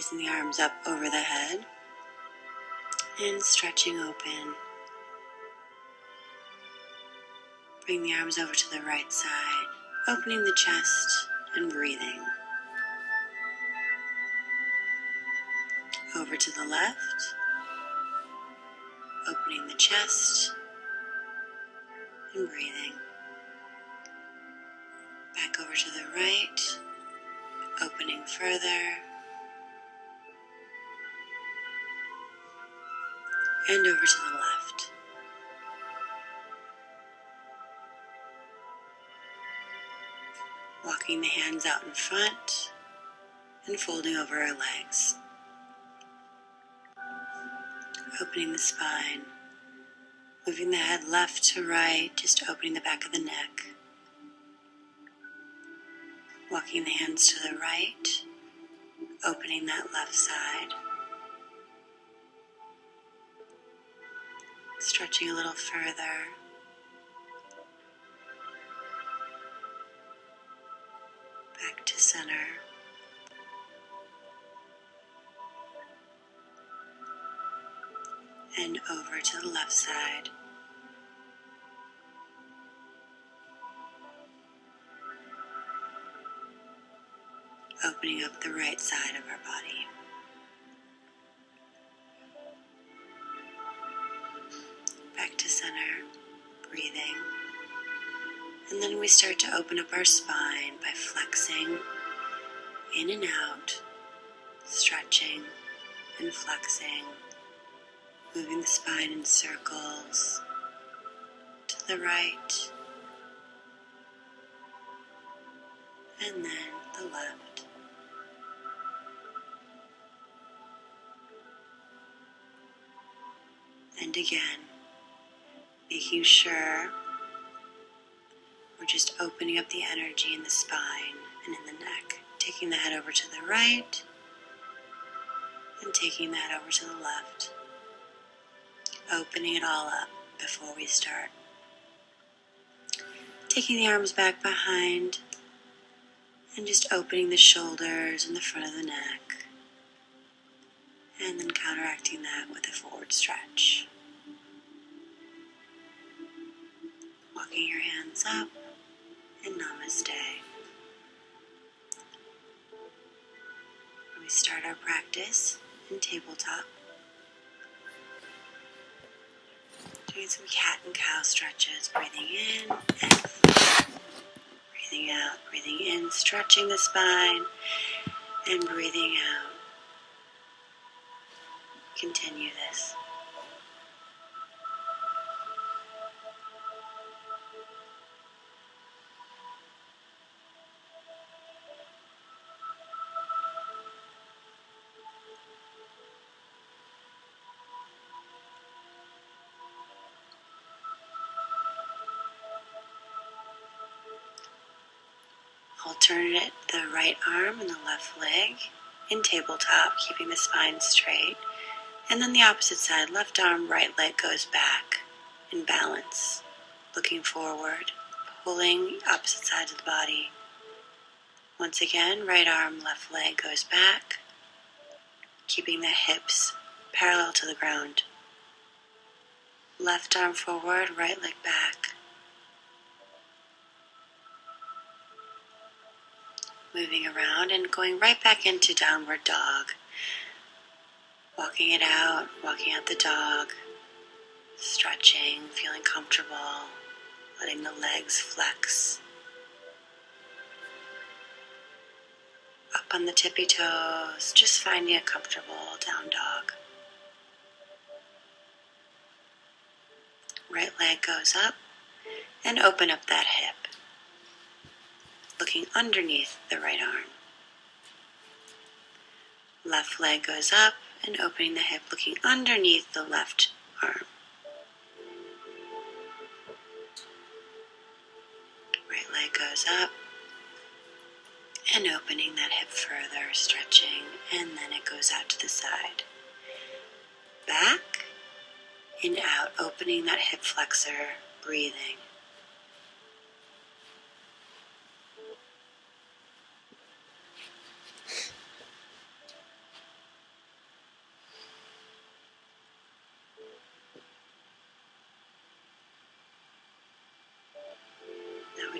Raising the arms up over the head and stretching open. Bring the arms over to the right side, opening the chest and breathing. Over to the left, opening the chest and breathing. Back over to the right, opening further, and over to the left. Walking the hands out in front and folding over our legs. Opening the spine, moving the head left to right, just opening the back of the neck. Walking the hands to the right, opening that left side. Stretching a little further. Back to center. And over to the left side. Opening up the right side of our body. Back to center, breathing. And then we start to open up our spine by flexing in and out, stretching and flexing, moving the spine in circles to the right and then the left. And again, making sure we're just opening up the energy in the spine and in the neck. Taking the head over to the right and taking that over to the left. Opening it all up before we start. Taking the arms back behind and just opening the shoulders and the front of the neck. And then counteracting that with a forward stretch. Walking your hands up and namaste. We start our practice in tabletop. Doing some cat and cow stretches, breathing in and breathing out, breathing in, stretching the spine, and breathing out. Continue this. Alternate the right arm and the left leg in tabletop, keeping the spine straight. And then the opposite side, left arm, right leg goes back in balance, looking forward, pulling opposite sides of the body. Once again, right arm, left leg goes back, keeping the hips parallel to the ground. Left arm forward, right leg back. Moving around and going right back into downward dog. Walking it out, walking out the dog, stretching, feeling comfortable, letting the legs flex. Up on the tippy toes, just finding a comfortable down dog. Right leg goes up and open up that hip, looking underneath the right arm. Left leg goes up and opening the hip, looking underneath the left arm. Right leg goes up and opening that hip further, stretching, and then it goes out to the side. Back and out, opening that hip flexor, breathing.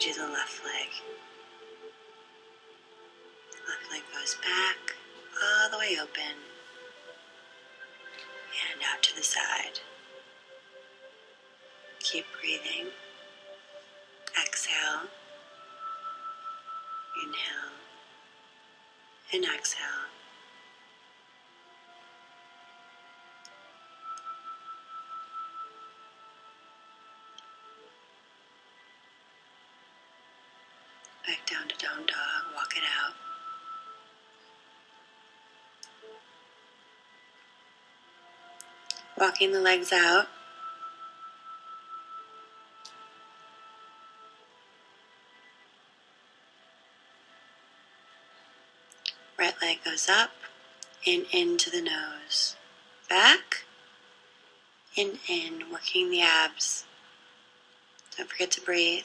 do the left leg. Left leg goes back, all the way open, and out to the side. Keep breathing. Exhale, inhale, and exhale. Back down to down dog, walk it out. Walking the legs out. Right leg goes up and into the nose. Back and in, working the abs. Don't forget to breathe.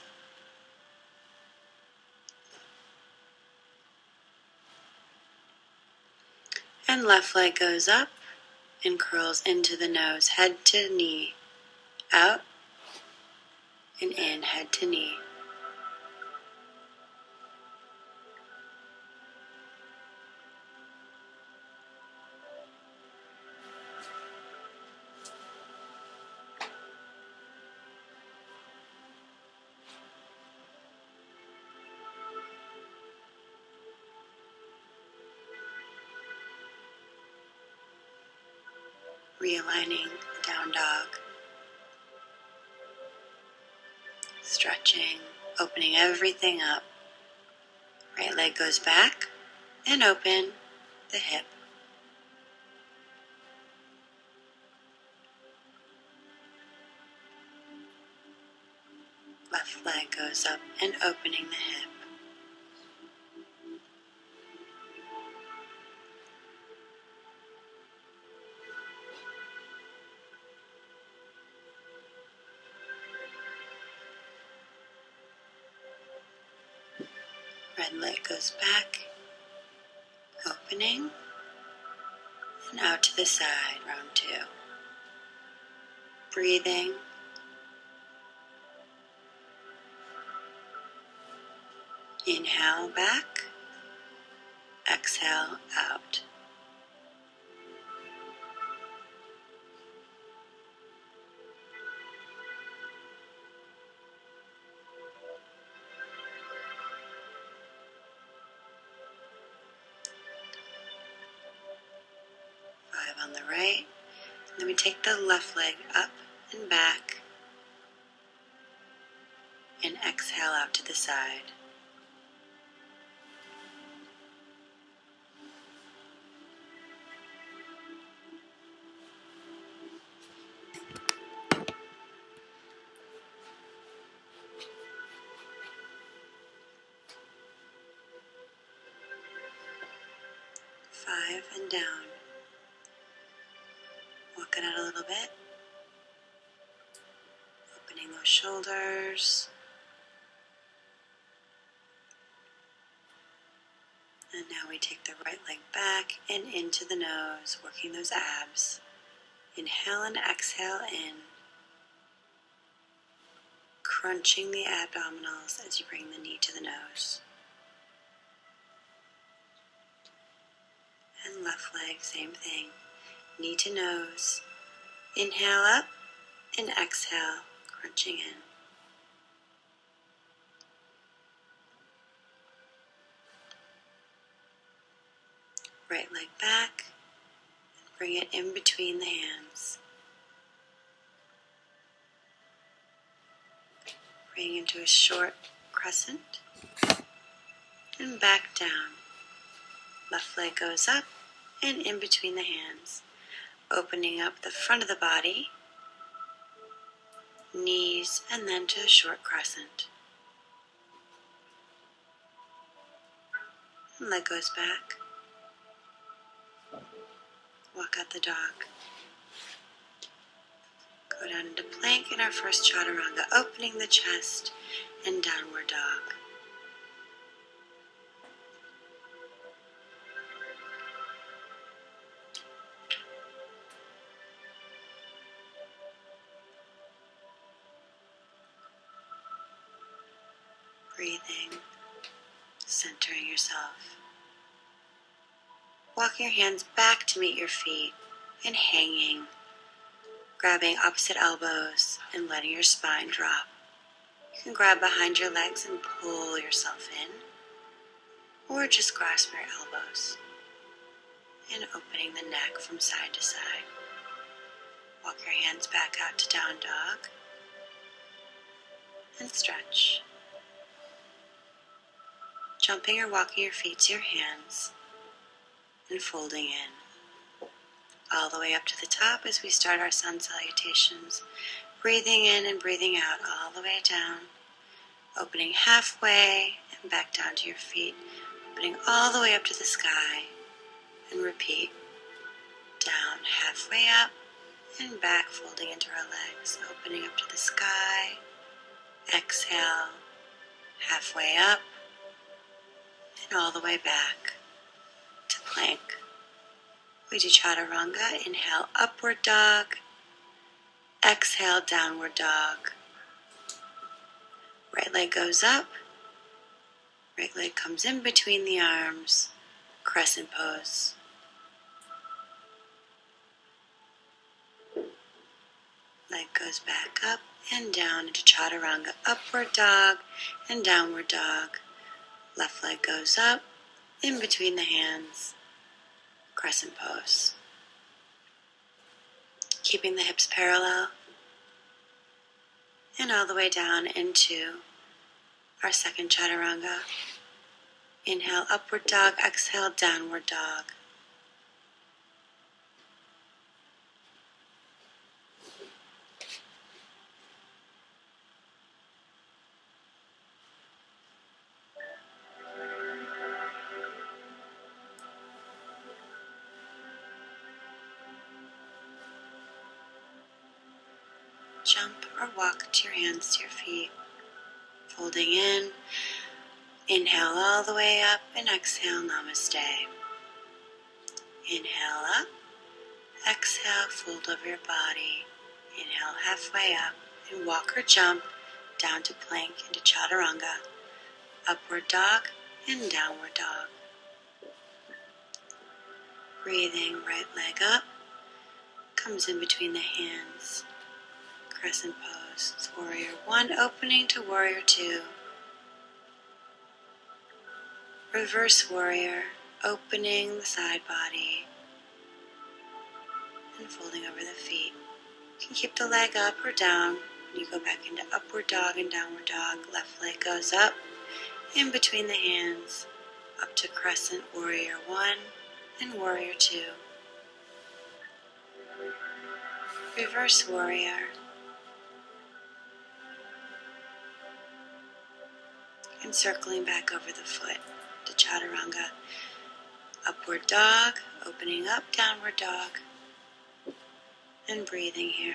And left leg goes up and curls into the nose, head to knee. Out and in, head to knee. Realigning the down dog. Stretching, opening everything up. Right leg goes back and open the hip. Left leg goes up and opening the hip. Right leg goes back, opening, and out to the side, round two. Breathing. Inhale back, exhale out. Five on the right. Then we take the left leg up and back and exhale out to the side. Five and down. Walk it out a little bit. Opening those shoulders. And now we take the right leg back and into the nose, working those abs. Inhale and exhale in. Crunching the abdominals as you bring the knee to the nose. And left leg, same thing. Knee to nose. Inhale up and exhale, crunching in. Right leg back, and bring it in between the hands. Bring into a short crescent, and back down. Left leg goes up and in between the hands, opening up the front of the body, knees, and then to a short crescent. And leg goes back. Walk out the dog. Go down into plank in our first chaturanga, opening the chest and downward dog. Breathing, centering yourself. Walking your hands back to meet your feet and hanging, grabbing opposite elbows and letting your spine drop. You can grab behind your legs and pull yourself in, or just grasp your elbows and opening the neck from side to side. Walk your hands back out to down dog and stretch. Jumping or walking your feet to your hands and folding in. All the way up to the top as we start our sun salutations. Breathing in and breathing out all the way down. Opening halfway and back down to your feet. Opening all the way up to the sky. And repeat. Down, halfway up, and back, folding into our legs. Opening up to the sky. Exhale. Halfway up. And all the way back to plank. We do chaturanga. Inhale, upward dog. Exhale, downward dog. Right leg goes up. Right leg comes in between the arms. Crescent pose. Leg goes back up and down into chaturanga. Upward dog and downward dog. Left leg goes up, in between the hands. Crescent pose. Keeping the hips parallel. And all the way down into our second chaturanga. Inhale, upward dog. Exhale, downward dog. Jump or walk to your hands to your feet. Folding in. Inhale all the way up and exhale, namaste. Inhale up. Exhale, fold over your body. Inhale halfway up and walk or jump down to plank into chaturanga. Upward dog and downward dog. Breathing, right leg up. Comes in between the hands. Crescent pose. It's warrior 1 opening to warrior 2. Reverse warrior, opening the side body and folding over the feet. You can keep the leg up or down. You go back into upward dog and downward dog. Left leg goes up, in between the hands, up to crescent warrior 1 and warrior 2. Reverse warrior. And circling back over the foot to chaturanga. Upward dog, opening up, downward dog. And breathing here.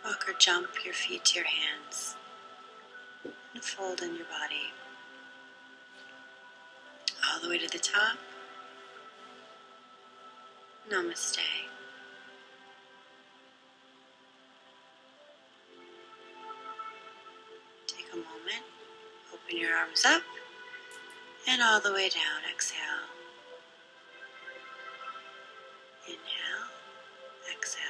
Walk or jump your feet to your hands. And fold in your body. All the way to the top. Namaste. Take a moment. Open your arms up. And all the way down. Exhale. Inhale. Exhale.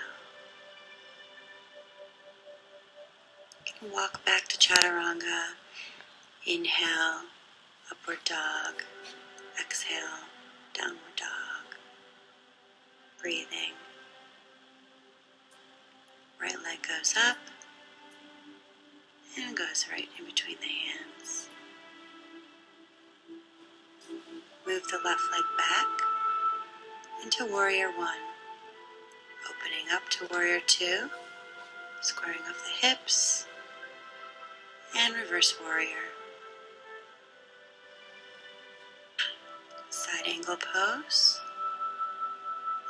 You can walk back to chaturanga. Inhale. Upward dog. Exhale. Downward dog. Breathing. Right leg goes up and goes right in between the hands. Move the left leg back into warrior 1. Opening up to warrior 2. Squaring off the hips. And reverse warrior. Side angle pose.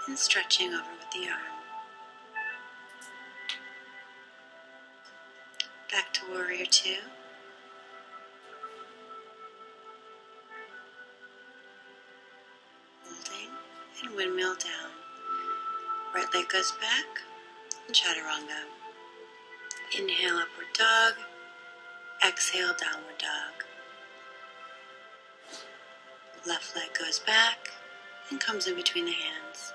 And stretching over with the arm. Back to warrior 2. and windmill down. Right leg goes back, and chaturanga. Inhale, upward dog. Exhale, downward dog. Left leg goes back and comes in between the hands.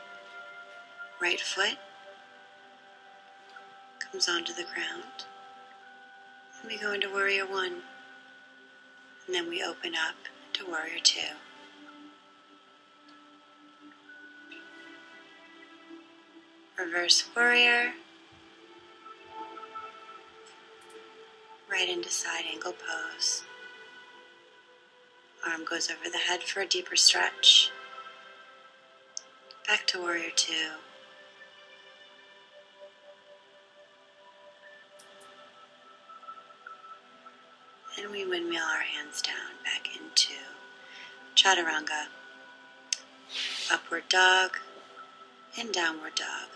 Right foot comes onto the ground. And we go into Warrior One. And then we open up to Warrior Two. Reverse Warrior. Right into side angle pose. Arm goes over the head for a deeper stretch. Back to Warrior Two. And we windmill our hands down back into chaturanga. Upward dog and downward dog.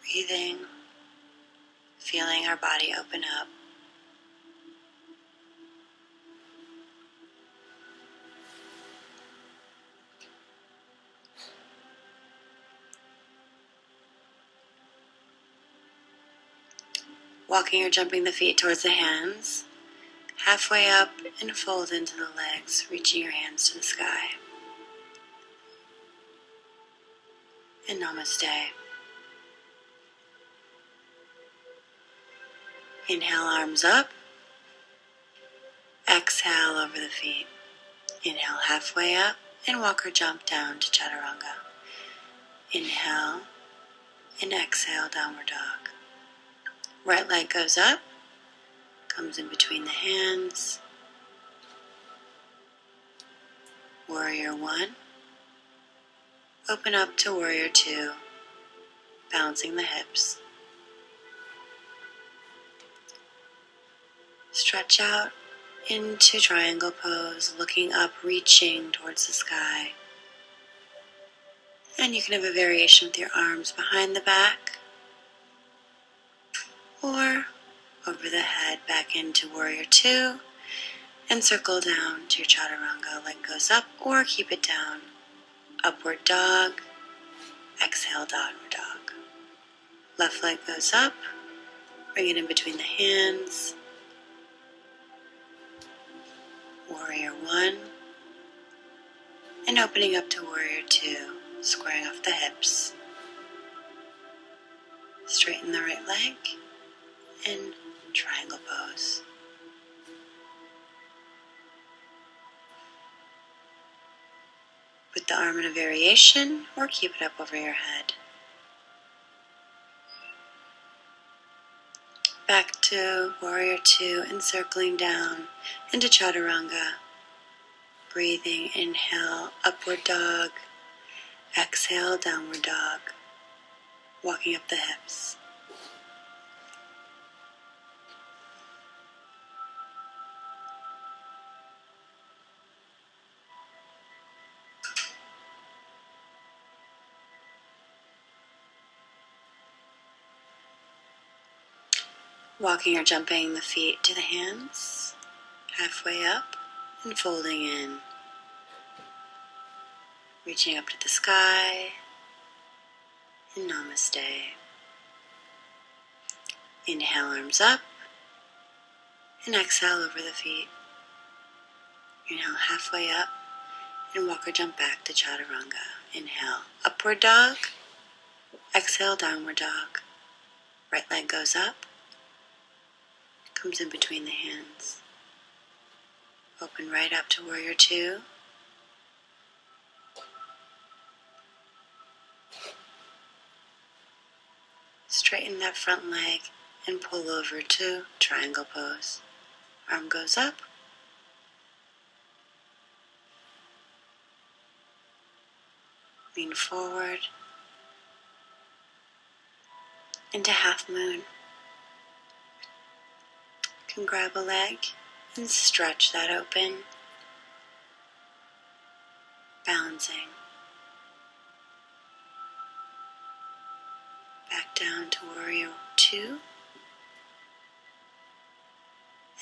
Breathing, feeling our body open up. Walking or jumping the feet towards the hands. Halfway up and fold into the legs, reaching your hands to the sky. And namaste. Inhale, arms up. Exhale over the feet. Inhale, halfway up and walk or jump down to chaturanga. Inhale and exhale, downward dog. Right leg goes up, comes in between the hands. Warrior One. Open up to Warrior Two, balancing the hips. Stretch out into triangle pose, looking up, reaching towards the sky. And you can have a variation with your arms behind the back or over the head back into Warrior Two and circle down to your chaturanga. Leg goes up or keep it down. Upward dog, exhale, downward dog. Left leg goes up, bring it in between the hands. Warrior One, and opening up to Warrior Two, squaring off the hips. Straighten the right leg and triangle pose. Put the arm in a variation or keep it up over your head. Back to Warrior Two and circling down into chaturanga. Breathing, inhale, upward dog. Exhale, downward dog. Walking up the hips. Walking or jumping the feet to the hands, halfway up and folding in. Reaching up to the sky, and namaste. Inhale, arms up, and exhale over the feet. Inhale, halfway up, and walk or jump back to chaturanga. Inhale, upward dog. Exhale, downward dog. Right leg goes up, comes in between the hands. Open right up to Warrior Two. Straighten that front leg and pull over to triangle pose. Arm goes up. Lean forward into half moon. You can grab a leg and stretch that open, balancing. Back down to Warrior Two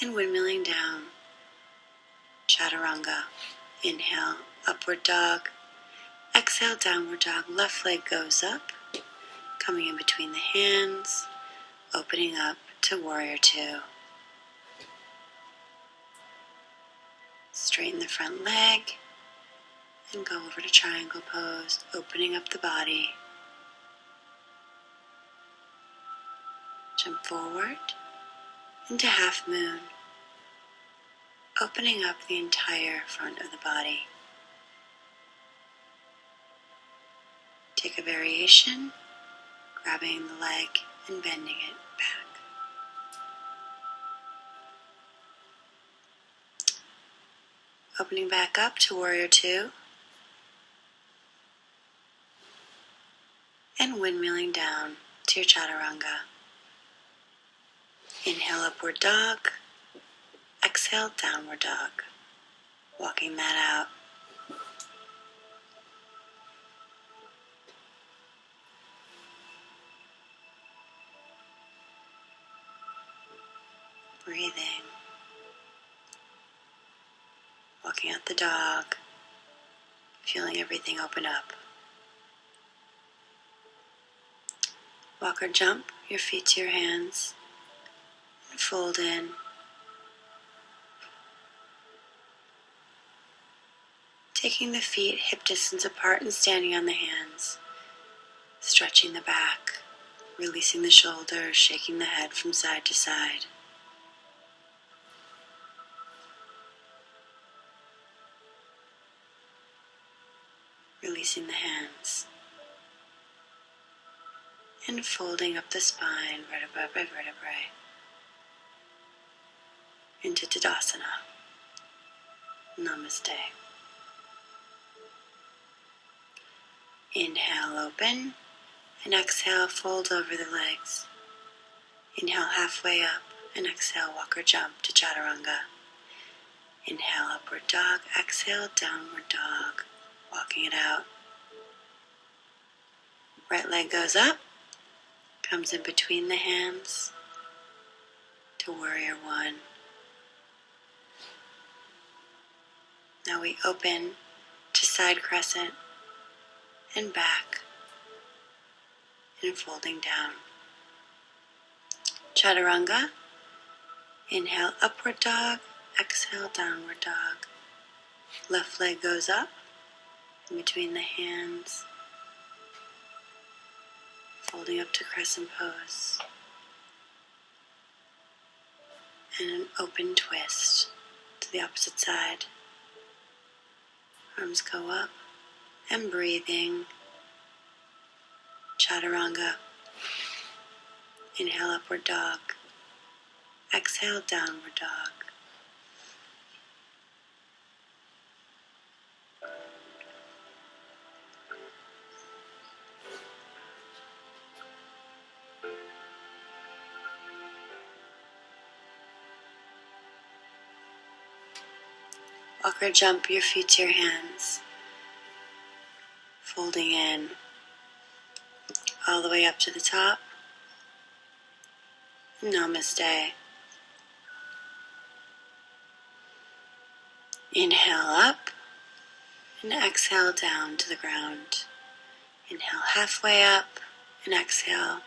and windmilling down. Chaturanga. Inhale, upward dog. Exhale, downward dog. Left leg goes up, coming in between the hands, opening up to warrior two. Straighten the front leg and go over to triangle pose, opening up the body. Jump forward into half moon, opening up the entire front of the body. Take a variation, grabbing the leg and bending it back. Opening back up to warrior two. And windmilling down to your chaturanga. Inhale, upward dog. Exhale, downward dog. Walking that out. Breathing. Walking out the dog. Feeling everything open up. Walk or jump your feet to your hands. And fold in. Taking the feet hip distance apart and standing on the hands. Stretching the back. Releasing the shoulders, shaking the head from side to side. Releasing the hands. And folding up the spine, vertebra by vertebrae, into Tadasana. Namaste. Inhale, open, and exhale, fold over the legs. Inhale, halfway up, and exhale, walk or jump to Chaturanga. Inhale, upward dog, exhale, downward dog, walking it out. Right leg goes up, comes in between the hands to warrior one. Now we open to side crescent and back and folding down. Chaturanga. Inhale, upward dog, exhale, downward dog. Left leg goes up in between the hands, folding up to crescent pose. And an open twist to the opposite side. Arms go up and breathing. Chaturanga. Inhale, upward dog. Exhale, downward dog. Walk or jump your feet to your hands, folding in all the way up to the top. Namaste. Inhale up and exhale down to the ground. Inhale halfway up and exhale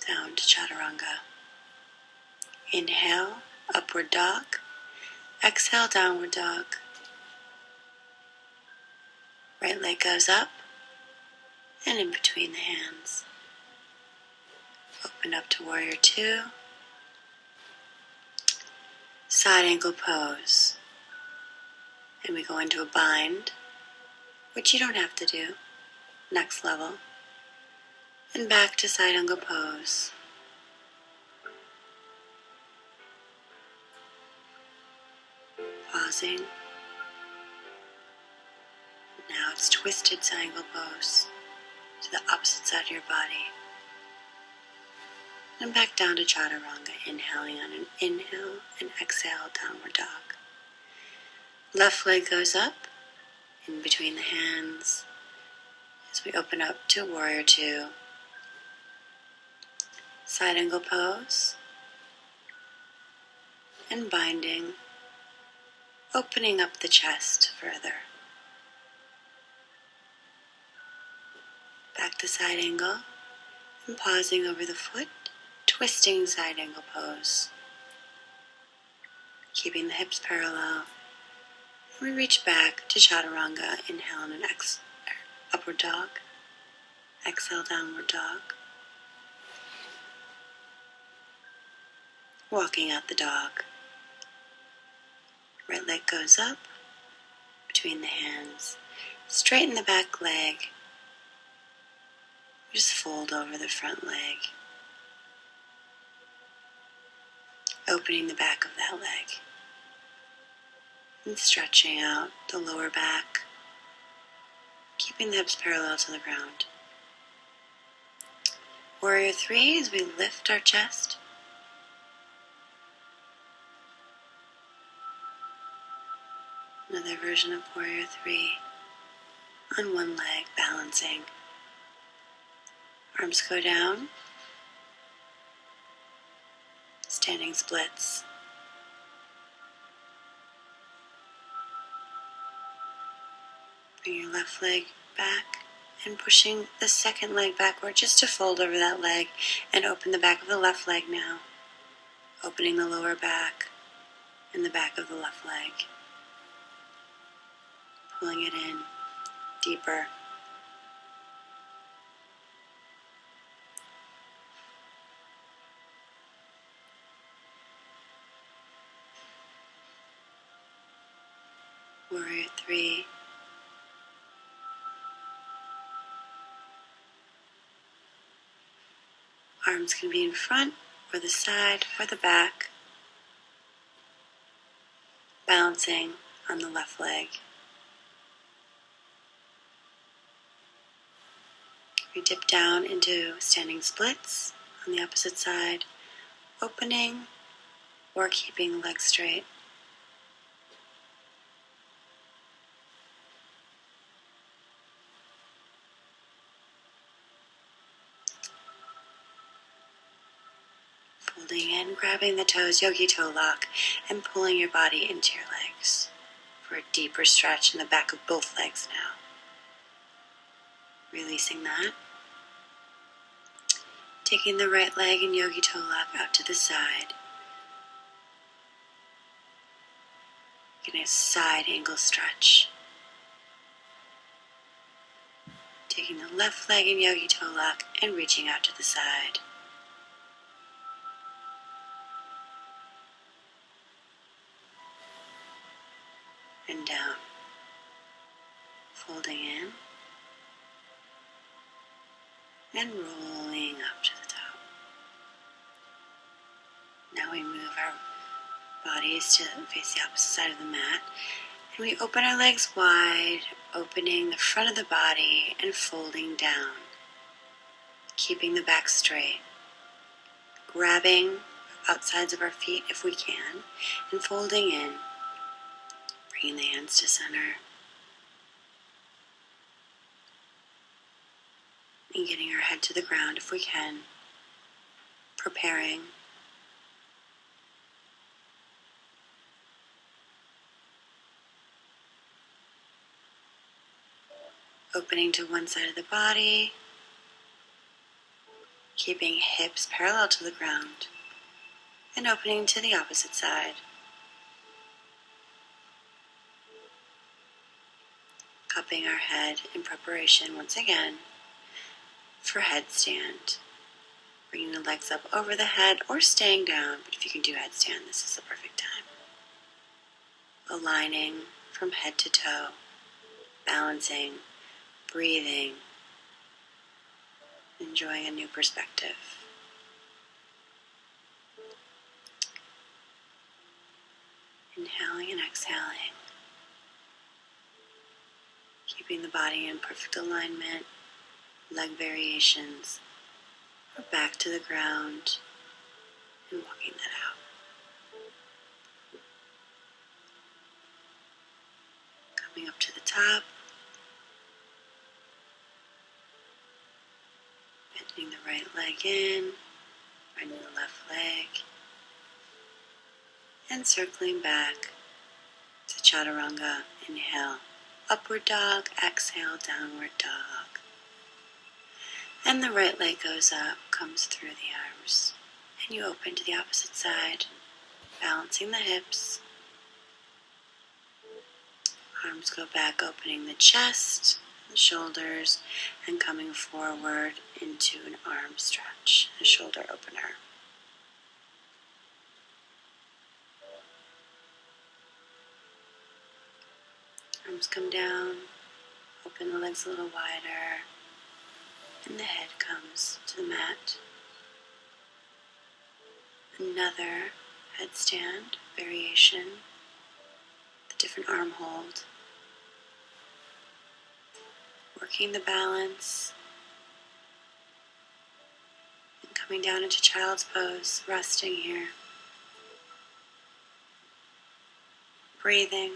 down to Chaturanga. Inhale, upward dog. Exhale, downward dog. Right leg goes up and in between the hands. Open up to warrior two. Side angle pose. And we go into a bind, which you don't have to do. Next level. And back to side angle pose. Pausing. Now it's twisted side angle pose to the opposite side of your body. And back down to Chaturanga, inhaling on an inhale and exhale, downward dog. Left leg goes up, in between the hands, as we open up to warrior two. Side angle pose, and binding, opening up the chest further. Back to side angle and pausing over the foot, twisting side angle pose. Keeping the hips parallel. We reach back to Chaturanga, inhale in an upward dog, exhale downward dog. Walking out the dog. Right leg goes up, between the hands. Straighten the back leg. Just fold over the front leg. Opening the back of that leg. And stretching out the lower back. Keeping the hips parallel to the ground. Warrior 3 as we lift our chest. Another version of Warrior 3. On one leg, balancing. Arms go down. Standing splits. Bring your left leg back and pushing the second leg backward just to fold over that leg and open the back of the left leg now. Opening the lower back and the back of the left leg. Pulling it in deeper. Warrior 3. Arms can be in front or the side or the back. Balancing on the left leg. We dip down into standing splits on the opposite side, opening or keeping the leg straight. Folding in, grabbing the toes, yogi toe lock, and pulling your body into your legs for a deeper stretch in the back of both legs now. Releasing that. Taking the right leg and yogi toe lock out to the side. Getting a side angle stretch. Taking the left leg and yogi toe lock and reaching out to the side. And down. Folding in. And rolling up to the top. Now we move our bodies to face the opposite side of the mat. And we open our legs wide, opening the front of the body and folding down. Keeping the back straight. Grabbing outsides of our feet if we can, and folding in. Bringing the hands to center. And getting our head to the ground if we can. Preparing. Opening to one side of the body. Keeping hips parallel to the ground. And opening to the opposite side. Cupping our head in preparation once again for headstand. Bringing the legs up over the head or staying down, but if you can do headstand, this is the perfect time. Aligning from head to toe, balancing, breathing, enjoying a new perspective. Inhaling and exhaling. Keeping the body in perfect alignment, leg variations, or back to the ground, and walking that out. Coming up to the top, bending the right leg in, bending the left leg, and circling back to chaturanga. Inhale, upward dog. Exhale, downward dog. And the right leg goes up, comes through the arms. And you open to the opposite side, balancing the hips. Arms go back, opening the chest, the shoulders, and coming forward into an arm stretch, a shoulder opener. Arms come down, open the legs a little wider, and the head comes to the mat. Another headstand variation, the different arm hold. Working the balance, and coming down into child's pose, resting here. Breathing.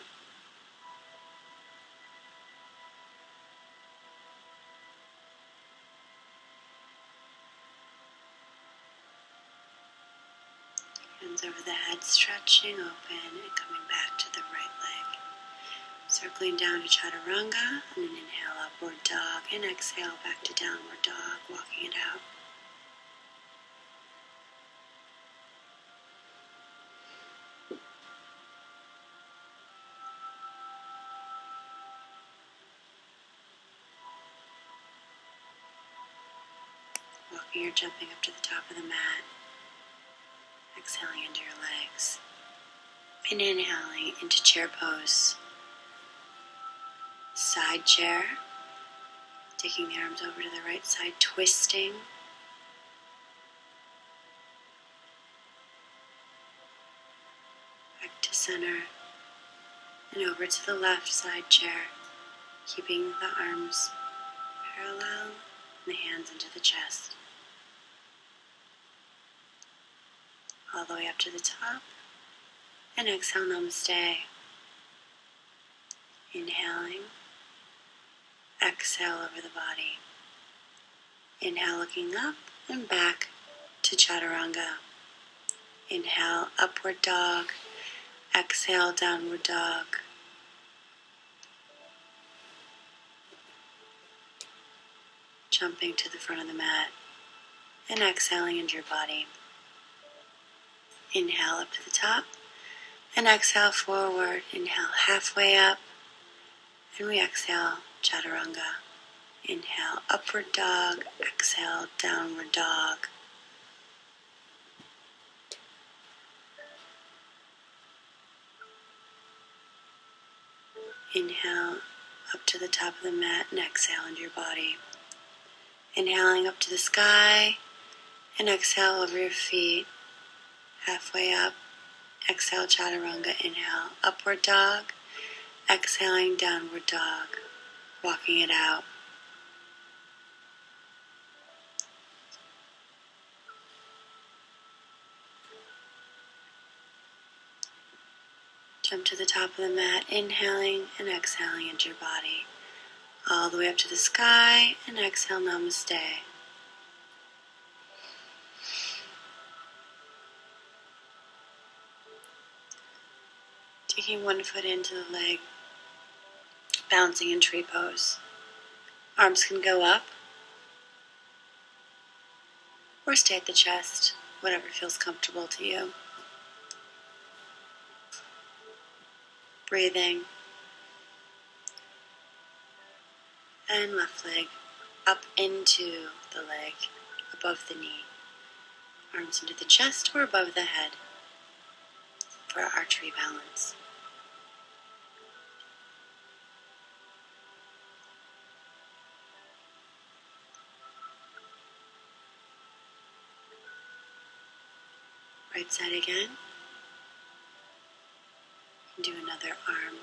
Hands over the head, stretching open and coming back to the right leg. Circling down to chaturanga, and an inhale, upward dog, and exhale back to downward dog, walking it out. Walking or jumping up to the top of the mat, exhaling into your legs, and inhaling into chair pose. Side chair, taking the arms over to the right side, twisting. Back to center, and over to the left side chair, keeping the arms parallel and the hands into the chest. All the way up to the top, and exhale, namaste. Inhaling, exhale over the body. Inhale, looking up and back to chaturanga. Inhale, upward dog. Exhale, downward dog. Jumping to the front of the mat and exhaling into your body. Inhale up to the top and exhale forward. Inhale halfway up and we exhale chaturanga. Inhale, upward dog. Exhale, downward dog. Inhale up to the top of the mat and exhale into your body. Inhaling up to the sky and exhale over your feet. Halfway up, exhale chaturanga. Inhale, upward dog. Exhaling, downward dog. Walking it out. Jump to the top of the mat, inhaling and exhaling into your body. All the way up to the sky, and exhale, namaste. Taking one foot into the leg, bouncing in tree pose. Arms can go up, or stay at the chest, whatever feels comfortable to you. Breathing. And left leg up into the leg, above the knee. Arms into the chest or above the head for our archery balance. Right side again. Do another arm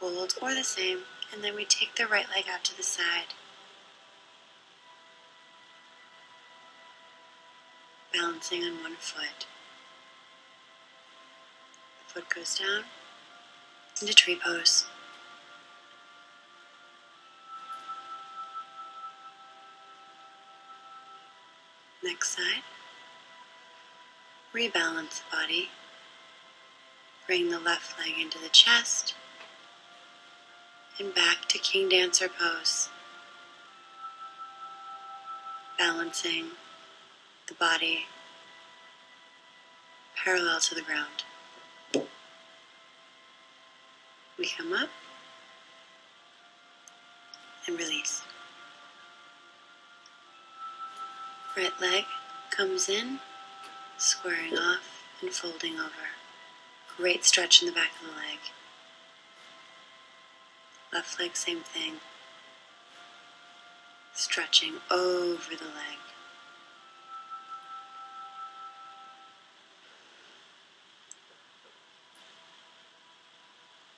hold or the same, and then we take the right leg out to the side. Balancing on one foot. The foot goes down into tree pose. Next side. Rebalance the body. Bring the left leg into the chest and back to King Dancer pose, balancing the body parallel to the ground. We come up and release. Right leg comes in, squaring off and folding over. Great stretch in the back of the leg. Left leg, same thing. Stretching over the leg.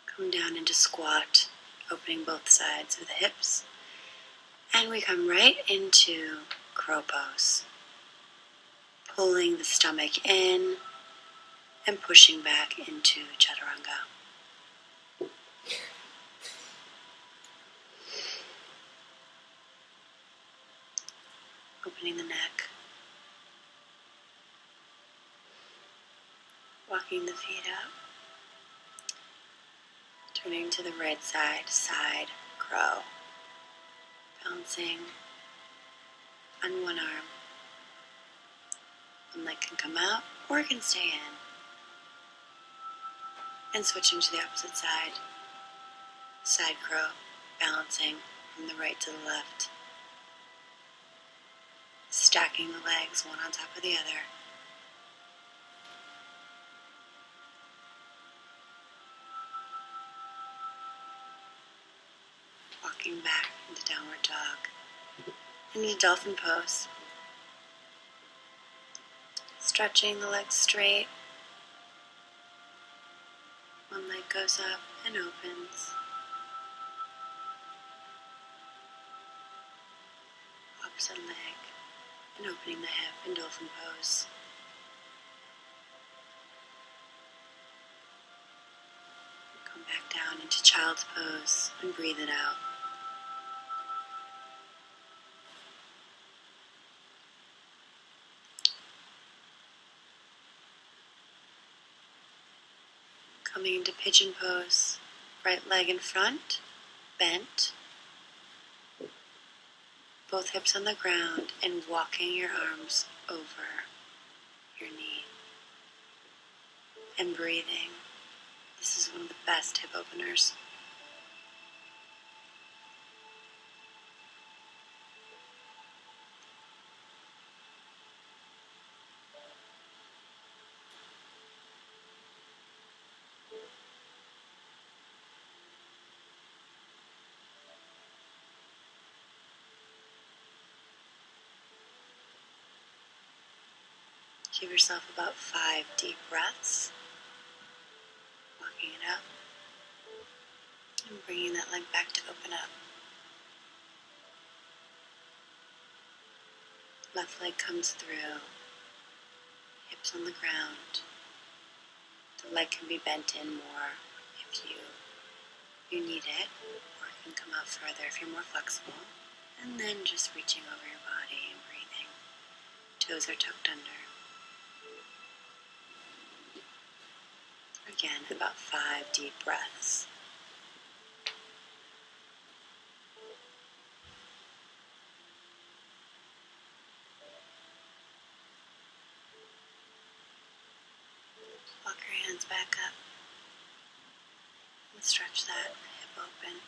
Come down into squat, opening both sides of the hips. And we come right into crow pose. Pulling the stomach in and pushing back into chaturanga. Opening the neck. Walking the feet up. Turning to the right side, side crow. Bouncing on one arm. One leg can come out or it can stay in. And switching to the opposite side. Side crow, balancing from the right to the left. Stacking the legs one on top of the other. Walking back into downward dog. Into dolphin pose. Stretching the legs straight. One leg goes up and opens. Opposite leg. And opening the hip in dolphin pose. Come back down into child's pose and breathe it out. Coming into pigeon pose. Right leg in front, bent. Both hips on the ground and walking your arms over your knee. And breathing. This is one of the best hip openers. Give yourself about 5 deep breaths. Walking it up. And bringing that leg back to open up. Left leg comes through. Hips on the ground. The leg can be bent in more if you need it. Or it can come out further if you're more flexible. And then just reaching over your body and breathing. Toes are tucked under. Again, about 5 deep breaths. Walk your hands back up and stretch that hip open.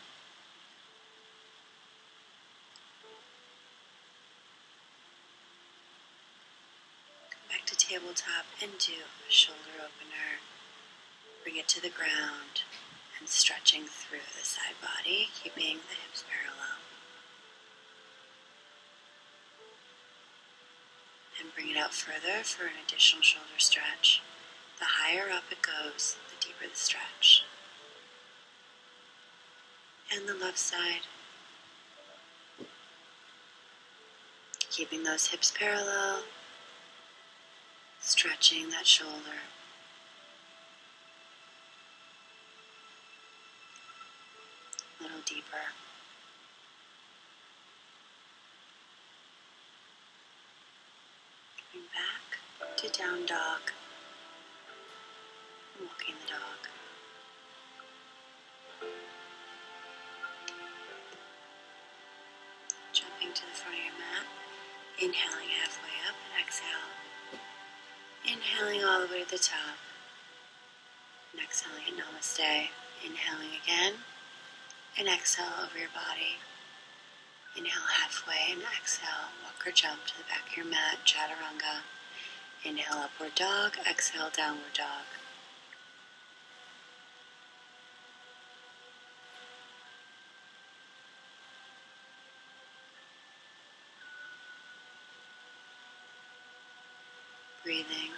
Come back to tabletop and do a shoulder opener. Bring it to the ground and stretching through the side body, keeping the hips parallel. And bring it out further for an additional shoulder stretch. The higher up it goes, the deeper the stretch. And the left side. Keeping those hips parallel. Stretching that shoulder. A little deeper. Coming back to down dog. Walking the dog. coming to the front of your mat. Inhaling halfway up and exhale. Inhaling all the way to the top. And exhaling at Namaste. Inhaling again. And exhale over your body. Inhale halfway and exhale. Walk or jump to the back of your mat. Chaturanga. Inhale upward dog. Exhale downward dog. Breathing.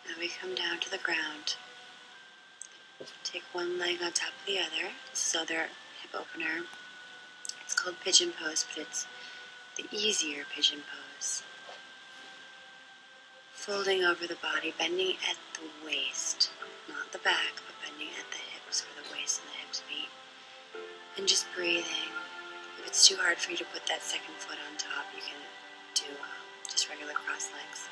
Now we come down to the ground. Take one leg on top of the other. This is other hip opener. It's called pigeon pose, but it's the easier pigeon pose. Folding over the body, bending at the waist, not the back, but bending at the hips where the waist and the hips meet. And just breathing. If it's too hard for you to put that second foot on top, you can do just regular cross legs.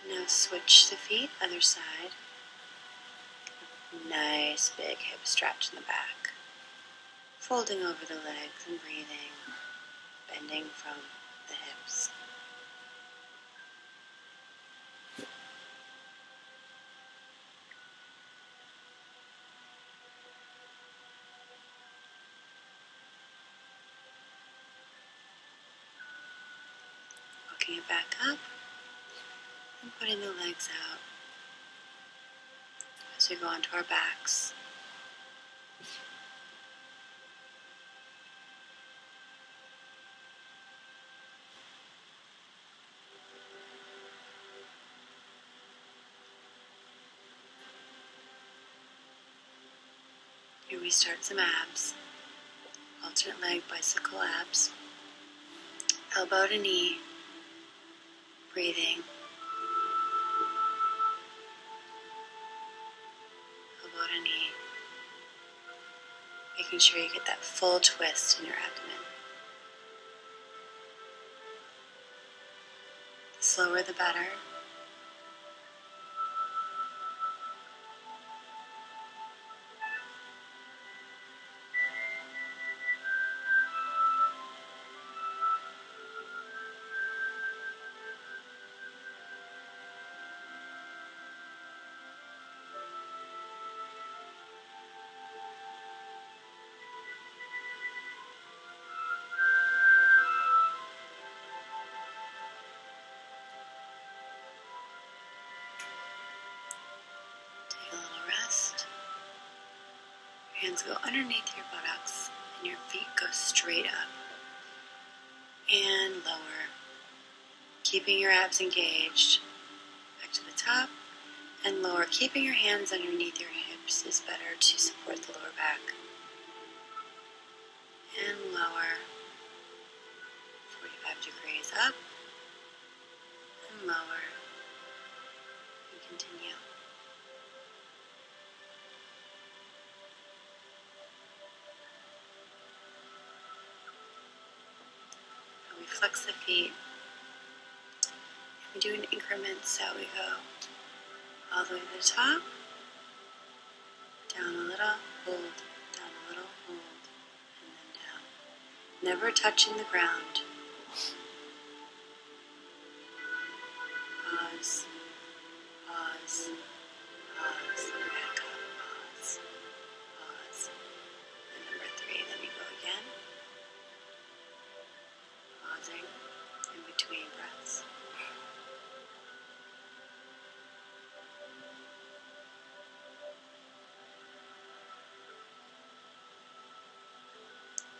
Now switch the feet, other side. Nice big hip stretch in the back. Folding over the legs and breathing, bending from the hips. Walking it back up and putting the legs out as we go onto our backs. Here we start some abs. Alternate leg bicycle abs. Elbow to knee. Breathing. Elbow to knee. Making sure you get that full twist in your abdomen. The slower the better. Take a little rest. Your hands go underneath your buttocks and your feet go straight up and lower. Keeping your abs engaged. Back to the top and lower. Keeping your hands underneath your hips is better to support the lower back. And lower. 45 degrees up and lower. And continue. We flex the feet. We do an increment, so we go all the way to the top, down a little, hold, down a little, hold, and then down. Never touching the ground. Pause, pause, pause, and back up, pause, pause. And number 3, then we go again. Pausing in between breaths.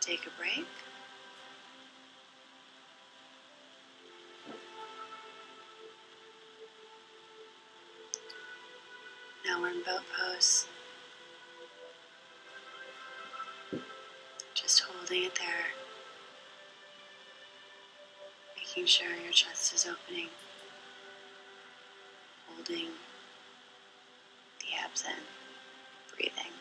Take a break. Now we're in boat pose. Just holding it there. Making sure your chest is opening. Holding the abs in. Breathing.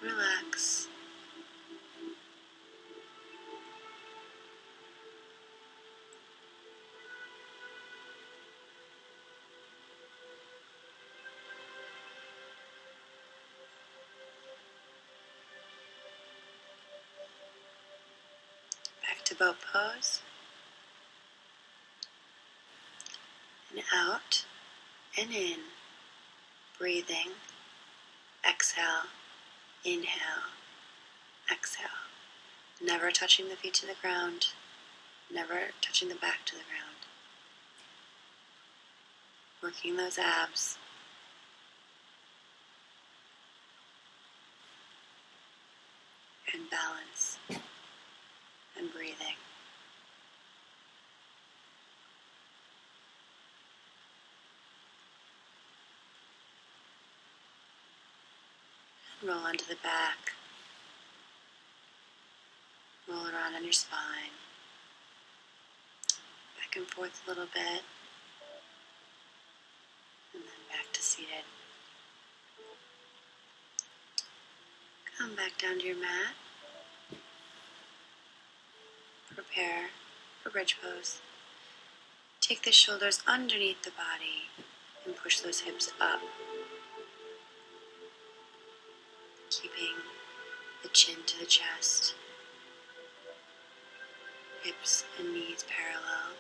Relax. boat pose. And out and in. Breathing. Exhale. Inhale. Exhale. Never touching the feet to the ground. Never touching the back to the ground. Working those abs. And balance. And breathing. Roll onto the back. Roll around on your spine. Back and forth a little bit. And then back to seated. Come back down to your mat. Prepare for bridge pose. Take the shoulders underneath the body and push those hips up. Keeping the chin to the chest. Hips and knees parallel.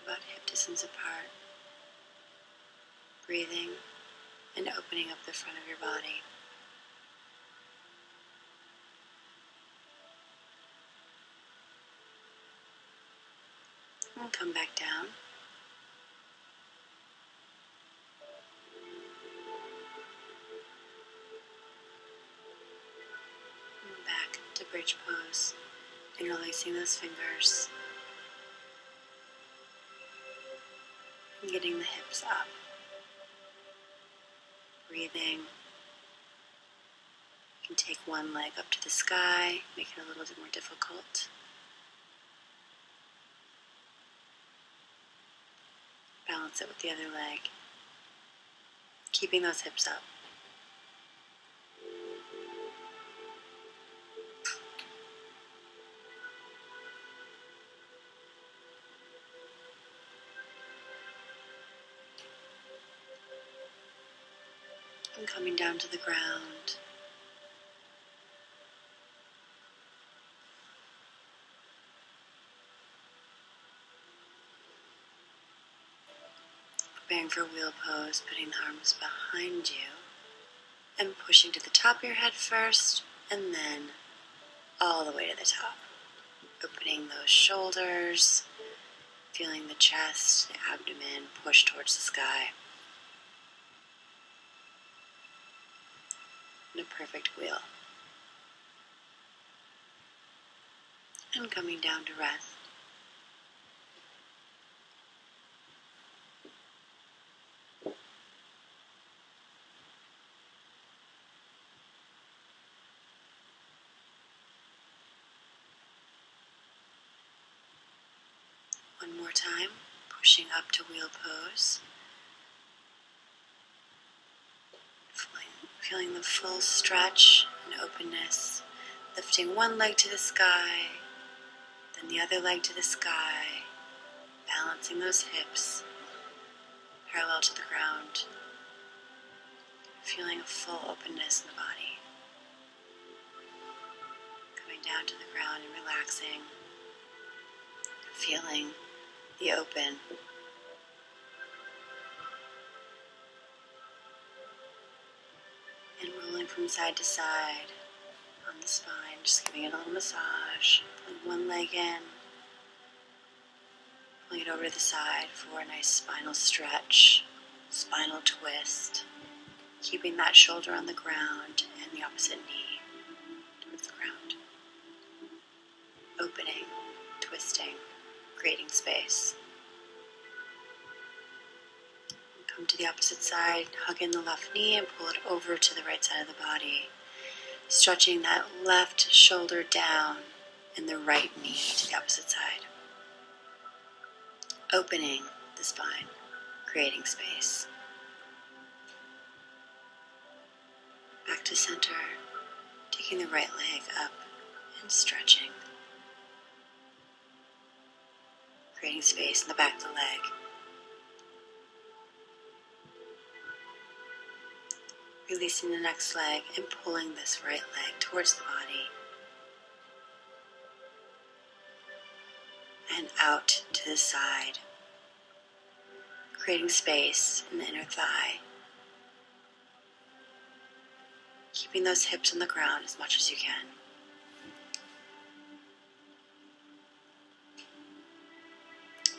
About hip distance apart. Breathing and opening up the front of your body. And come back down. And back to bridge pose. Interlacing those fingers. And getting the hips up. Breathing. You can take one leg up to the sky, make it a little bit more difficult. Balance it with the other leg. Keeping those hips up. And coming down to the ground. Preparing for wheel pose, putting the arms behind you and pushing to the top of your head first and then all the way to the top. Opening those shoulders, feeling the chest, the abdomen push towards the sky. And a perfect wheel. And coming down to rest. One more time, pushing up to wheel pose. Feeling the full stretch and openness. Lifting one leg to the sky, then the other leg to the sky. Balancing those hips parallel to the ground. Feeling a full openness in the body. Coming down to the ground and relaxing. Feeling the open. And rolling from side to side on the spine, just giving it a little massage. Pulling one leg in, pulling it over to the side for a nice spinal stretch, spinal twist. Keeping that shoulder on the ground and the opposite knee towards the ground. Opening, twisting, creating space. Come to the opposite side, hug in the left knee and pull it over to the right side of the body. Stretching that left shoulder down and the right knee to the opposite side. Opening the spine, creating space. Back to center, taking the right leg up and stretching. Creating space in the back of the leg. Releasing the next leg and pulling this right leg towards the body. and out to the side, creating space in the inner thigh. Keeping those hips on the ground as much as you can.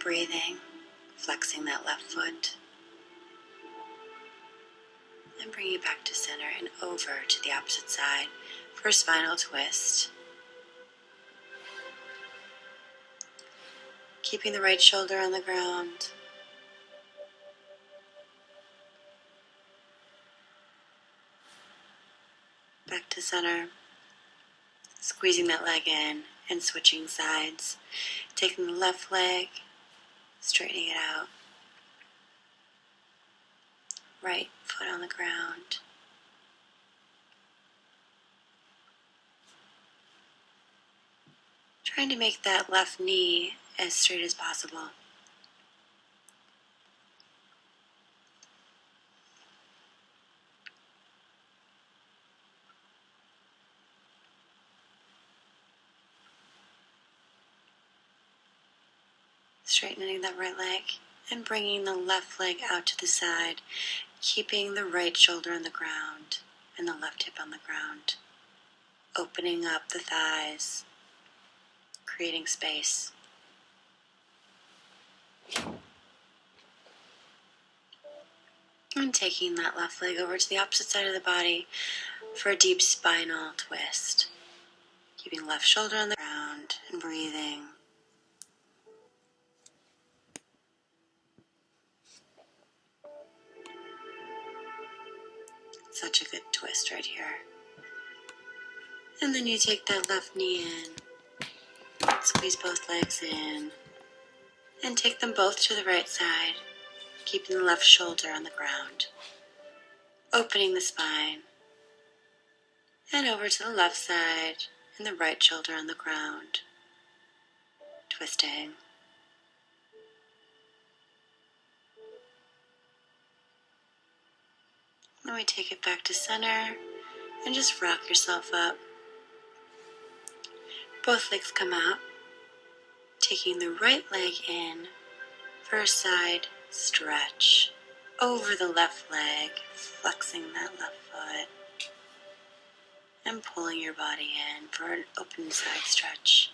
Breathing, flexing that left foot, and bringing it back to center and over to the opposite side for a spinal twist. Keeping the right shoulder on the ground. Back to center. Squeezing that leg in and switching sides. Taking the left leg, straightening it out. Right foot on the ground. Trying to make that left knee as straight as possible. Straightening that right leg and bringing the left leg out to the side, keeping the right shoulder on the ground and the left hip on the ground. Opening up the thighs, creating space. And taking that left leg over to the opposite side of the body for a deep spinal twist. Keeping left shoulder on the ground and breathing. Such a good twist right here. And then you take that left knee in, squeeze both legs in, and take them both to the right side, keeping the left shoulder on the ground. Opening the spine, and over to the left side, and the right shoulder on the ground. Twisting. Then we take it back to center, and just rock yourself up. Both legs come out, taking the right leg in for a side stretch. Over the left leg, flexing that left foot, and pulling your body in for an open side stretch.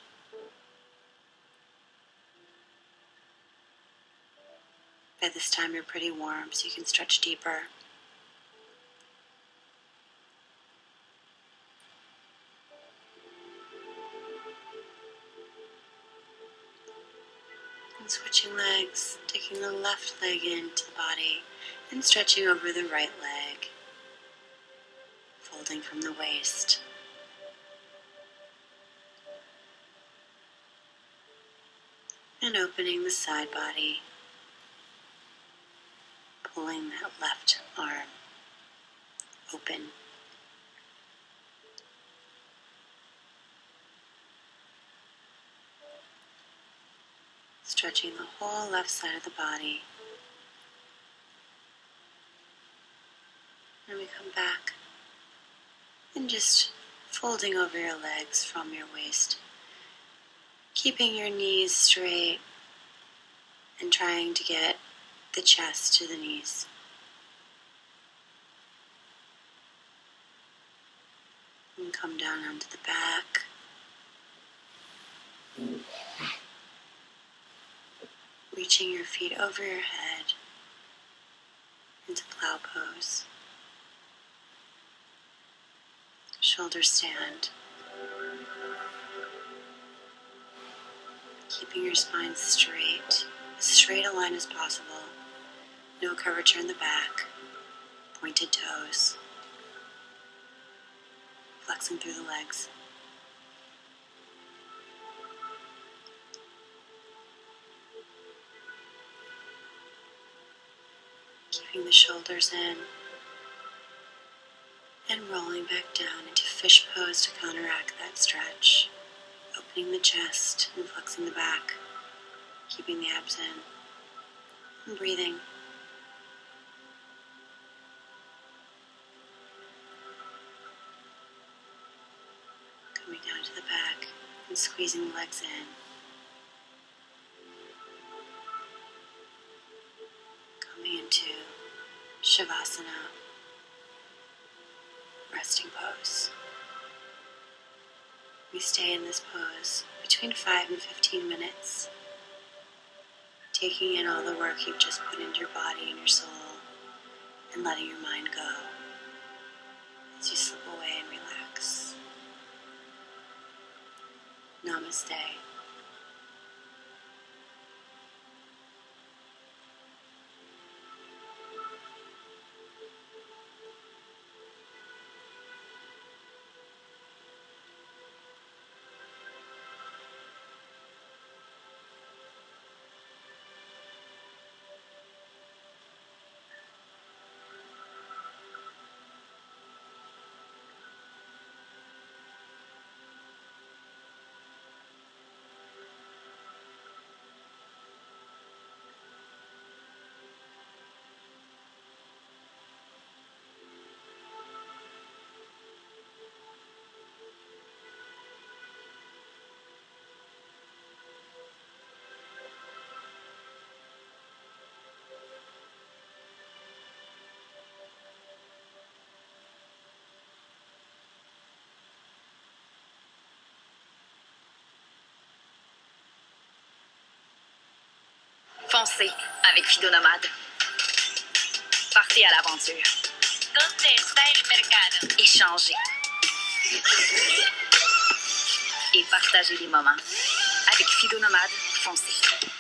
By this time you're pretty warm, so you can stretch deeper. And switching legs, taking the left leg into the body and stretching over the right leg, folding from the waist. And opening the side body, pulling that left arm open. Stretching the whole left side of the body. And we come back and just folding over your legs from your waist. Keeping your knees straight and trying to get the chest to the knees. And come down onto the back. Reaching your feet over your head into plow pose. Shoulder stand. Keeping your spine straight, as straight a line as possible. No curvature in the back. Pointed toes. Flexing through the legs. Keeping the shoulders in. And rolling back down into fish pose to counteract that stretch. Opening the chest and flexing the back. Keeping the abs in. And breathing. Coming down to the back and squeezing the legs in. Shavasana, resting pose. We stay in this pose between 5 and 15 minutes, taking in all the work you've just put into your body and your soul, and letting your mind go as you slip away and relax. Namaste. Foncez avec Fido Nomade. Partez à l'aventure. ¿Dónde está el mercado? Échangez. Et partagez les moments. Avec Fido Nomade, foncez.